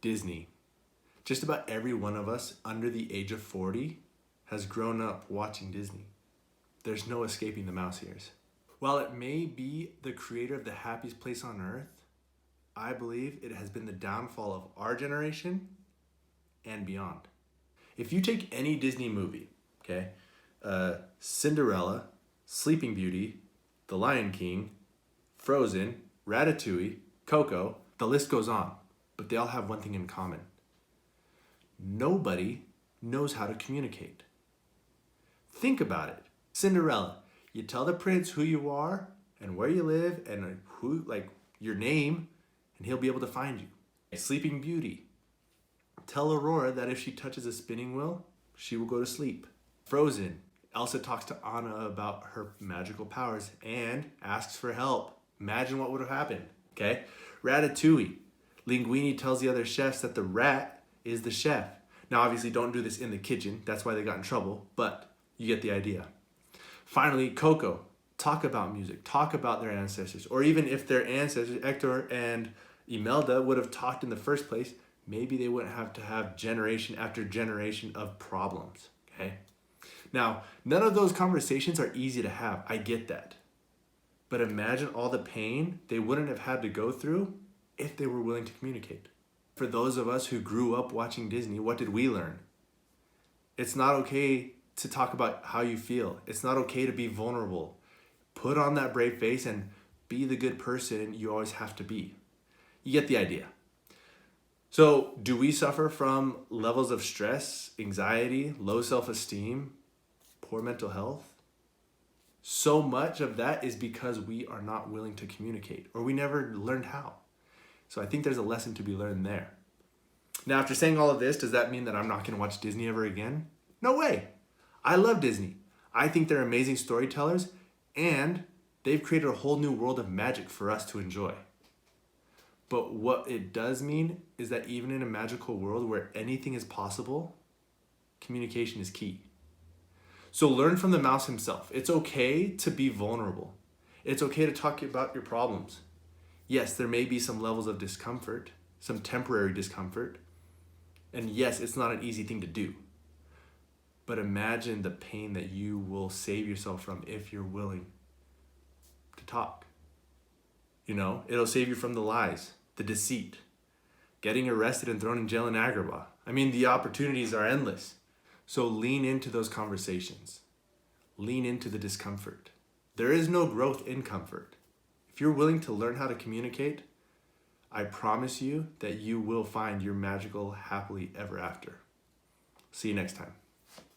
Disney. Just about every one of us under the age of 40 has grown up watching Disney. There's no escaping the mouse ears. While it may be the creator of the happiest place on earth, I believe it has been the downfall of our generation and beyond. If you take any Disney movie, okay, Cinderella, Sleeping Beauty, The Lion King, Frozen, Ratatouille, Coco, the list goes on, but they all have one thing in common. Nobody knows how to communicate. Think about it. Cinderella, you tell the prince who you are and where you live and who, like, your name, and he'll be able to find you. Sleeping Beauty, tell Aurora that if she touches a spinning wheel, she will go to sleep. Frozen, Elsa talks to Anna about her magical powers and asks for help. Imagine what would have happened, okay? Ratatouille, Linguini tells the other chefs that the rat is the chef. Now, obviously, don't do this in the kitchen. That's why they got in trouble, but you get the idea. Finally, Coco, talk about music, talk about their ancestors, or even if their ancestors, Hector and Imelda, would have talked in the first place, maybe they wouldn't have to have generation after generation of problems, okay? Now, none of those conversations are easy to have. I get that. But imagine all the pain they wouldn't have had to go through if they were willing to communicate. For those of us who grew up watching Disney, what did we learn? It's not okay to talk about how you feel. It's not okay to be vulnerable. Put on that brave face and be the good person you always have to be. You get the idea. So, do we suffer from levels of stress, anxiety, low self-esteem, poor mental health? So much of that is because we are not willing to communicate, or we never learned how. So I think there's a lesson to be learned there. Now, after saying all of this, does that mean that I'm not going to watch Disney ever again? No way. I love Disney. I think they're amazing storytellers, and they've created a whole new world of magic for us to enjoy. But what it does mean is that even in a magical world where anything is possible, communication is key. So learn from the mouse himself. It's okay to be vulnerable. It's okay to talk about your problems. Yes, there may be some levels of discomfort, some temporary discomfort. And yes, it's not an easy thing to do. But imagine the pain that you will save yourself from if you're willing to talk. You know, it'll save you from the lies, the deceit, getting arrested and thrown in jail in Agrabah. I mean, the opportunities are endless. So lean into those conversations. Lean into the discomfort. There is no growth in comfort. If you're willing to learn how to communicate, I promise you that you will find your magical happily ever after. See you next time.